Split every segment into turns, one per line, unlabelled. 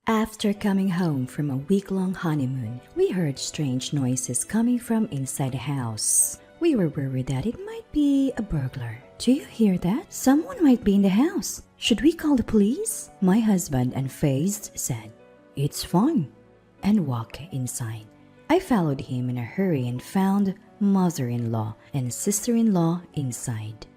After coming home from a week-long honeymoon, we heard strange noises coming from inside the house. We were worried that it might be a burglar. Do you hear that? Someone might be in the house. Should we call the police? My husband, unfazed, said, "It's fine," and walked inside. I followed him in a hurry and found mother-in-law and sister-in-law inside.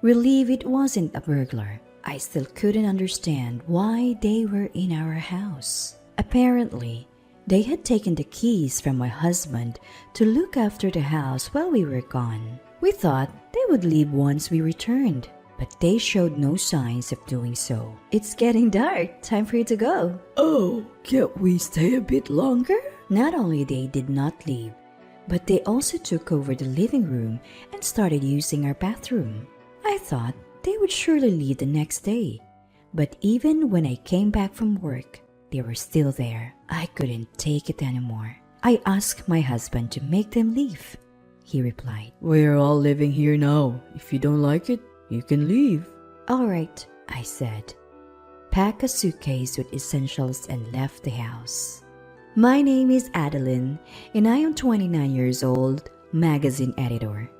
Relieved it wasn't a burglar, I still couldn't understand why they were in our house. Apparently, they had taken the keys from my husband to look after the house while we were gone. We thought they would leave once we returned, but they showed no signs of doing so. "It's getting dark. Time for you to go."
Oh, can't we stay a bit longer?
Not only they did not leave, but they also took over the living room and started using our bathroom. I thought they would surely leave the next day, but even when I came back from work, they were still there. I couldn't take it anymore. I asked my husband to make them leave. He replied,
"We're all living here now. If you don't like it, you can leave."
"All right," I said. Packed a suitcase with essentials and left the house. My name is Adeline, and I am 29 years old, magazine editor.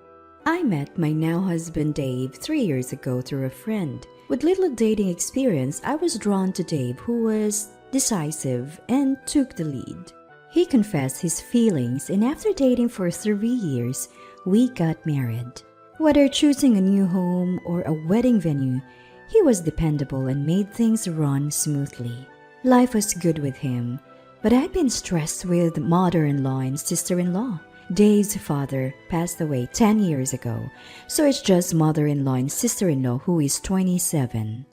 I met my now husband Dave 3 years ago through a friend. With little dating experience, I was drawn to Dave, who was decisive and took the lead. He confessed his feelings, and after dating for 3 years, we got married. Whether choosing a new home or a wedding venue, he was dependable and made things run smoothly. Life was good with him, but I'd been stressed with mother-in-law and sister-in-law. Dave's father passed away 10 years ago, so it's just mother-in-law and sister-in-law who is 27.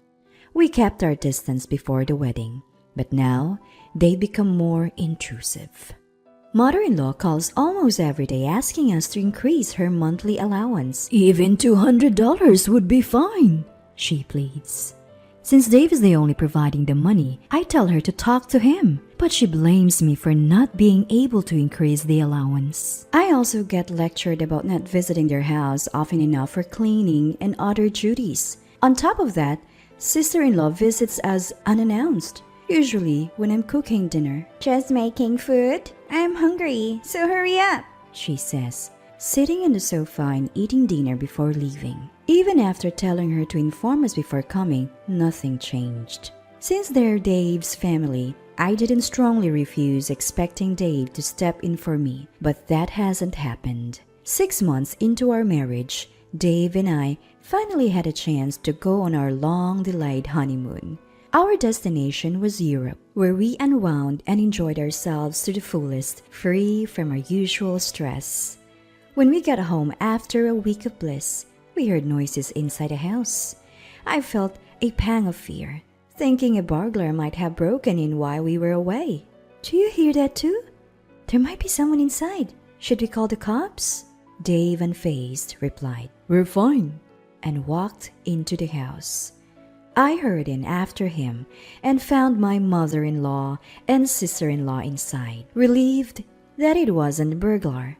We kept our distance before the wedding, but now they become more intrusive. Mother-in-law calls almost every day asking us to increase her monthly allowance.
"Even $200 would be fine,"
she pleads. Since Dave is the only providing the money, I tell her to talk to him, but she blames me for not being able to increase the allowance. I also get lectured about not visiting their house often enough for cleaning and other duties. On top of that, sister-in-law visits us unannounced, usually when I'm cooking dinner.
"Just making food? I'm hungry, so hurry up,"
she says, sitting on the sofa and eating dinner before leaving. Even after telling her to inform us before coming, nothing changed. Since they're Dave's family, I didn't strongly refuse expecting Dave to step in for me, but that hasn't happened. 6 months into our marriage, Dave and I finally had a chance to go on our long-delayed honeymoon. Our destination was Europe, where we unwound and enjoyed ourselves to the fullest, free from our usual stress. When we got home after a week of bliss, we heard noises inside the house. I felt a pang of fear, thinking a burglar might have broken in while we were away. "Do you hear that too? There might be someone inside. Should we call the cops?" Dave, unfazed, replied,
"We're fine,"
and walked into the house. I hurried in after him and found my mother-in-law and sister-in-law inside. Relieved that it wasn't a burglar,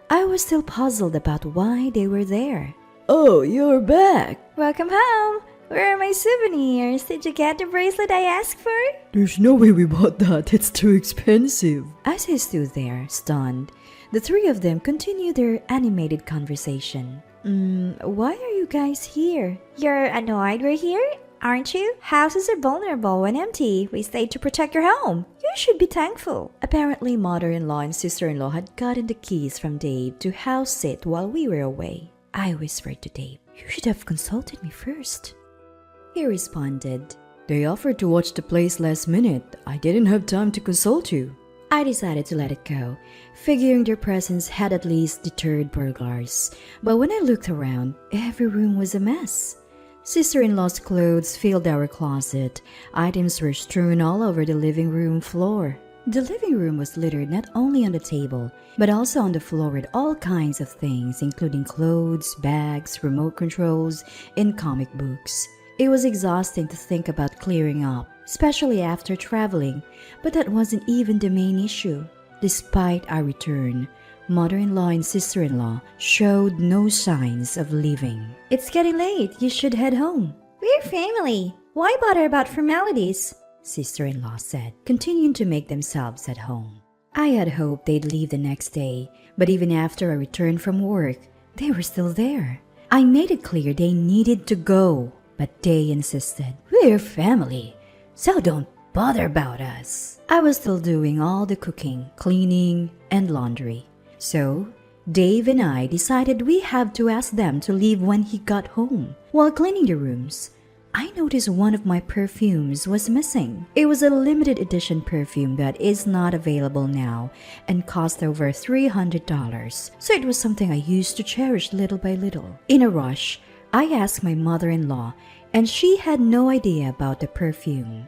I was still puzzled about why they were there.
"Oh, you're back."
"Welcome home. Where are my souvenirs? Did you get the bracelet I asked for?"
"There's no way we bought that. It's too expensive."
As I stood there, stunned, the three of them continued their animated conversation. Why are you guys here?"
"You're annoyed we're here, aren't you? Houses are vulnerable when empty. We stayed to protect your home. You should be thankful."
Apparently, mother-in-law and sister-in-law had gotten the keys from Dave to house sit while we were away. I whispered to Dave, "You should have consulted me first." He responded,
"They offered to watch the place last minute. I didn't have time to consult you."
I decided to let it go, figuring their presence had at least deterred burglars. But when I looked around, every room was a mess. Sister-in-law's clothes filled our closet. Items were strewn all over the living room floor. The living room was littered not only on the table, but also on the floor with all kinds of things, including clothes, bags, remote controls, and comic books. It was exhausting to think about clearing up, especially after traveling, but that wasn't even the main issue. Despite our return, mother-in-law and sister-in-law showed no signs of leaving.
"It's getting late. You should head home." "We're family. Why bother about formalities?"
sister-in-law said, continuing to make themselves at home. I had hoped they'd leave the next day, but even after I returned from work, they were still there. I made it clear they needed to go, but they insisted. We're family, so don't bother about us. I was still doing all the cooking, cleaning, and laundry. So, Dave and I decided we have to ask them to leave when he got home. While cleaning the rooms, I noticed one of my perfumes was missing. It was a limited edition perfume that is not available now and cost over $300, so it was something I used to cherish little by little. In a rush, I asked my mother-in-law, and she had no idea about the perfume.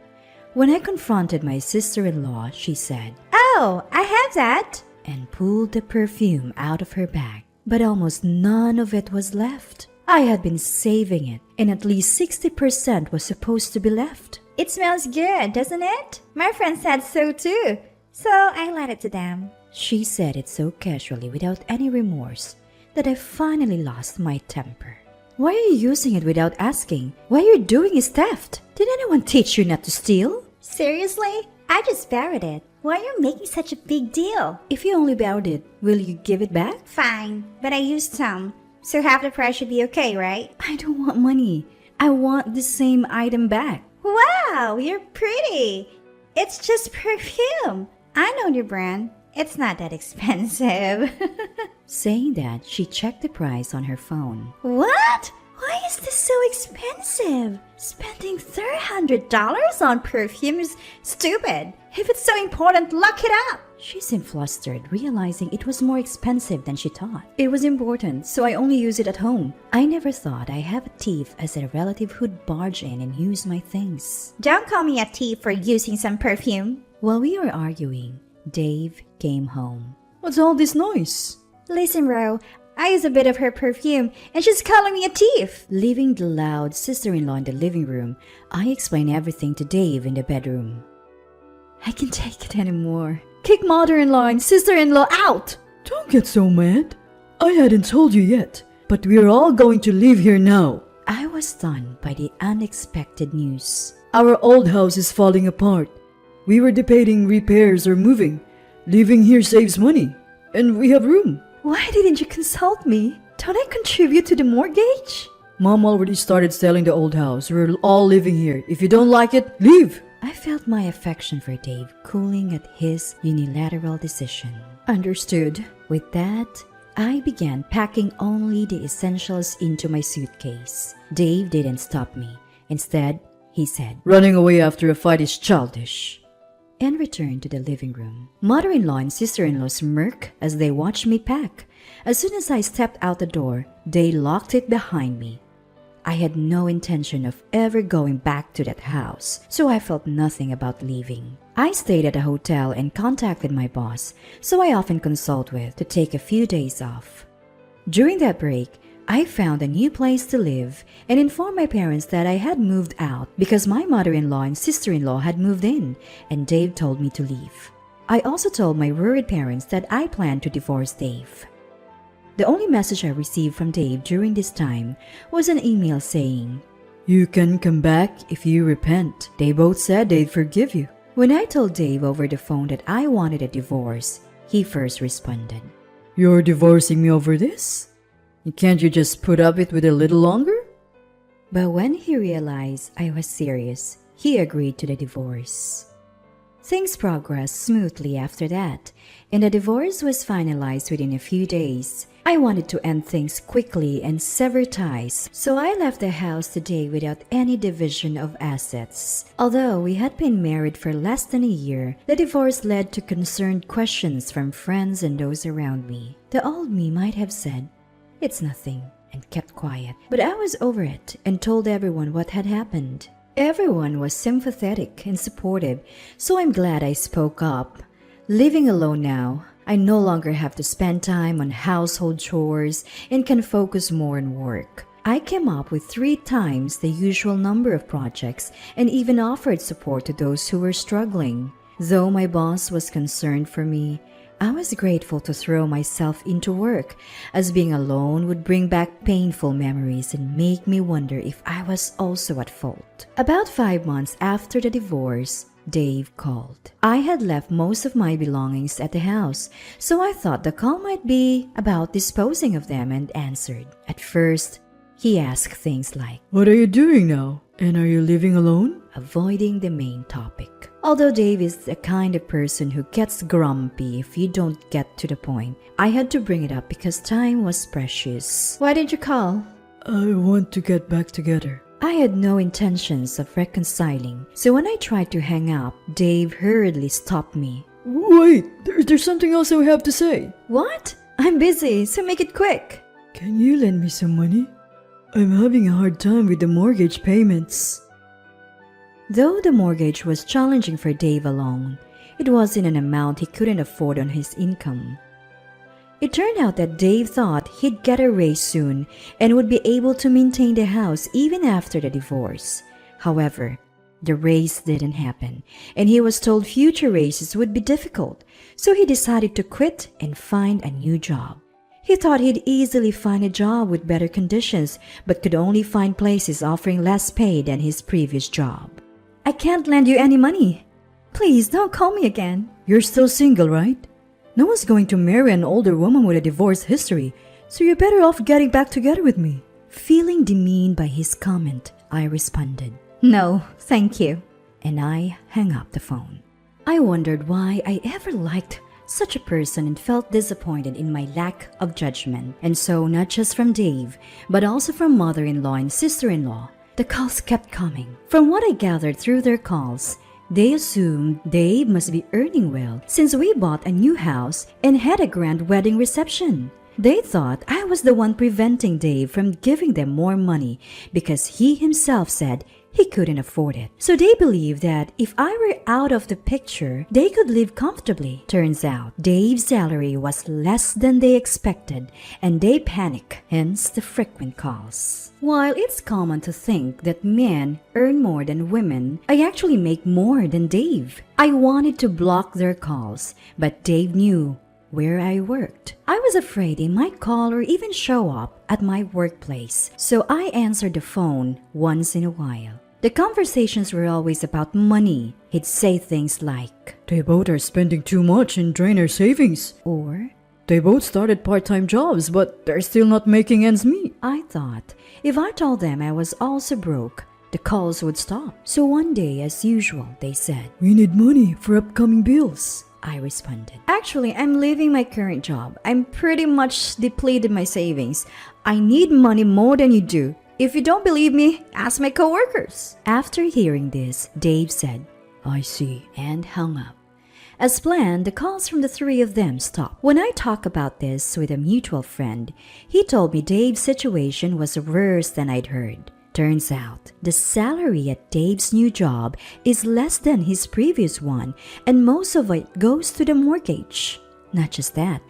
When I confronted my sister-in-law, she said,
Oh, I have that.
And pulled the perfume out of her bag, but almost none of it was left. I had been saving it, and at least 60% was supposed to be left.
It smells good, doesn't it? My friend said so too, so I lent it to them.
She said it so casually without any remorse that I finally lost my temper. Why are you using it without asking? What you're doing is theft. Did anyone teach you not to steal?
Seriously? I just borrowed it. Why are you making such a big deal?
If you only borrowed it, will you give it back?
Fine, but I used some, so half the price should be okay, right?
I don't want money. I want the same item back.
Wow, you're pretty. It's just perfume. I know your brand. It's not that expensive.
Saying that, she checked the price on her phone.
What? Why is this so expensive? Spending $300 on perfume is stupid. If it's so important, lock it up.
She seemed flustered, realizing it was more expensive than she thought. It was important, so I only use it at home. I never thought I have a thief as a relative who'd barge in and use my things.
Don't call me a thief for using some perfume.
While we were arguing, Dave came home.
What's all this noise?
Listen, Ro, I use a bit of her perfume and she's calling me a thief.
Leaving the loud sister-in-law in the living room, I explained everything to Dave in the bedroom. I can't take it anymore.
Kick mother-in-law and sister-in-law out! Don't get so mad. I hadn't told you yet, but we're all going to leave here now.
I was stunned by the unexpected news.
Our old house is falling apart. We were debating repairs or moving. Living here saves money, and we have room.
Why didn't you consult me? Don't I contribute to the mortgage?
Mom already started selling the old house. We're all living here. If you don't like it, leave.
I felt my affection for Dave cooling at his unilateral decision.
Understood.
With that, I began packing only the essentials into my suitcase. Dave didn't stop me. Instead, he said,
Running away after a fight is childish.
And returned to the living room. Mother-in-law and sister-in-law smirked as they watched me pack. As soon as I stepped out the door, they locked it behind me. I had no intention of ever going back to that house, so I felt nothing about leaving. I stayed at a hotel and contacted my boss, so I often consult with, to take a few days off. During that break, I found a new place to live and informed my parents that I had moved out because my mother-in-law and sister-in-law had moved in, and Dave told me to leave. I also told my worried parents that I planned to divorce Dave. The only message I received from Dave during this time was an email saying,
You can come back if you repent. They both said they'd forgive you.
When I told Dave over the phone that I wanted a divorce, he first responded,
You're divorcing me over this? Can't you just put up with it a little longer?
But when he realized I was serious, he agreed to the divorce. Things progressed smoothly after that, and the divorce was finalized within a few days. I wanted to end things quickly and sever ties, so I left the house today without any division of assets. Although we had been married for less than a year, the divorce led to concerned questions from friends and those around me. The old me might have said, It's nothing, and kept quiet. But I was over it and told everyone what had happened. Everyone was sympathetic and supportive, so I'm glad I spoke up. Living alone now, I no longer have to spend time on household chores and can focus more on work. I came up with 3 times the usual number of projects and even offered support to those who were struggling. Though my boss was concerned for me, I was grateful to throw myself into work, as being alone would bring back painful memories and make me wonder if I was also at fault. About 5 months after the divorce, Dave called. I had left most of my belongings at the house, so I thought the call might be about disposing of them and answered. At first, he asked things like,
What are you doing now? And are you living alone?
avoiding the main topic. Although Dave is the kind of person who gets grumpy if you don't get to the point, I had to bring it up because time was precious. Why did you call?
I want to get back together.
I had no intentions of reconciling, so when I tried to hang up, Dave hurriedly stopped me.
Wait, there's something else I have to say.
What? I'm busy, so make it quick.
Can you lend me some money? I'm having a hard time with the mortgage payments.
Though the mortgage was challenging for Dave alone, it wasn't an amount he couldn't afford on his income. It turned out that Dave thought he'd get a raise soon and would be able to maintain the house even after the divorce. However, the raise didn't happen, and he was told future raises would be difficult, so he decided to quit and find a new job. He thought he'd easily find a job with better conditions, but could only find places offering less pay than his previous job. I can't lend you any money. Please don't call me again.
You're still single, right? No one's going to marry an older woman with a divorce history, so you're better off getting back together with me.
Feeling demeaned by his comment, I responded,
No, thank you.
and I hung up the phone. I wondered why I ever liked such a person and felt disappointed in my lack of judgment. And so, not just from Dave, but also from mother-in-law and sister-in-law, the calls kept coming. From what I gathered through their calls, they assumed Dave must be earning well since we bought a new house and had a grand wedding reception. They thought I was the one preventing Dave from giving them more money because he himself said he couldn't afford it. So they believed that if I were out of the picture, they could live comfortably. Turns out, Dave's salary was less than they expected, and they panicked, hence the frequent calls. While it's common to think that men earn more than women, I actually make more than Dave. I wanted to block their calls, but Dave knew where I worked. I was afraid they might call or even show up at my workplace, so I answered the phone once in a while. The conversations were always about money. He'd say things like,
They both are spending too much and drain our savings.
or
They both started part-time jobs, but they're still not making ends meet.
I thought if I told them I was also broke, the calls would stop. So one day, as usual, they said,
We need money for upcoming bills.
I responded, Actually, I'm leaving my current job. I'm pretty much depleted my savings. I need money more than you do. If you don't believe me, ask my coworkers. After hearing this, Dave said,
I see.
and hung up. As planned, the calls from the three of them stopped. When I talked about this with a mutual friend, he told me Dave's situation was worse than I'd heard. Turns out, the salary at Dave's new job is less than his previous one, and most of it goes to the mortgage. Not just that,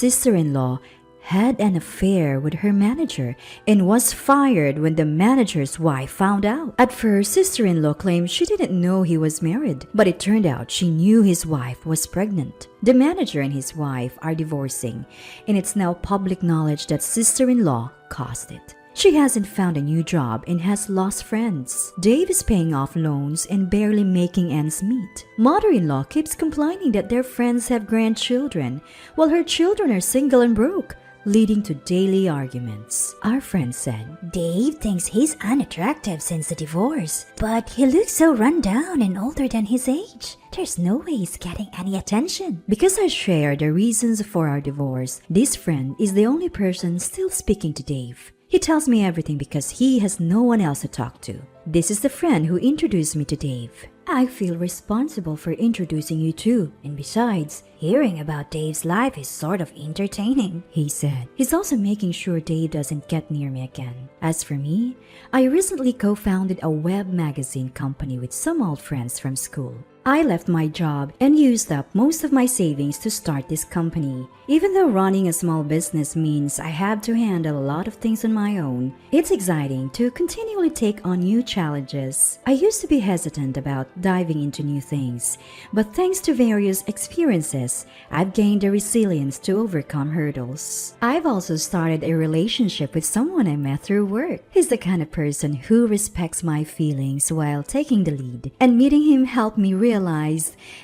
sister-in-law had an affair with her manager and was fired when the manager's wife found out. At first, sister-in-law claimed she didn't know he was married, but it turned out she knew his wife was pregnant. The manager and his wife are divorcing, and it's now public knowledge that sister-in-law caused it. She hasn't found a new job and has lost friends. Dave is paying off loans and barely making ends meet. Mother-in-law keeps complaining that their friends have grandchildren, while her children are single and broke, leading to daily arguments. Our friend said,
Dave thinks he's unattractive since the divorce, but he looks so run down and older than his age. There's no way he's getting any attention.
Because I share the reasons for our divorce, this friend is the only person still speaking to Dave. He tells me everything because he has no one else to talk to. This is the friend who introduced me to Dave. I feel responsible for introducing you too. And besides,
Hearing about Dave's life is sort of entertaining.
he said. He's also making sure Dave doesn't get near me again. As for me, I recently co-founded a web magazine company with some old friends from school. I left my job and used up most of my savings to start this company. Even though running a small business means I have to handle a lot of things on my own, it's exciting to continually take on new challenges. I used to be hesitant about diving into new things, but thanks to various experiences, I've gained the resilience to overcome hurdles. I've also started a relationship with someone I met through work. He's the kind of person who respects my feelings while taking the lead, and meeting him helped me realize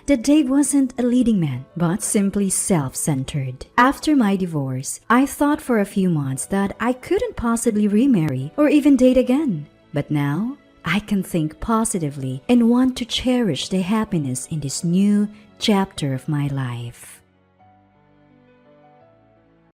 that Dave wasn't a leading man, but simply self-centered. After my divorce, I thought for a few months that I couldn't possibly remarry or even date again. But now, I can think positively and want to cherish the happiness in this new chapter of my life.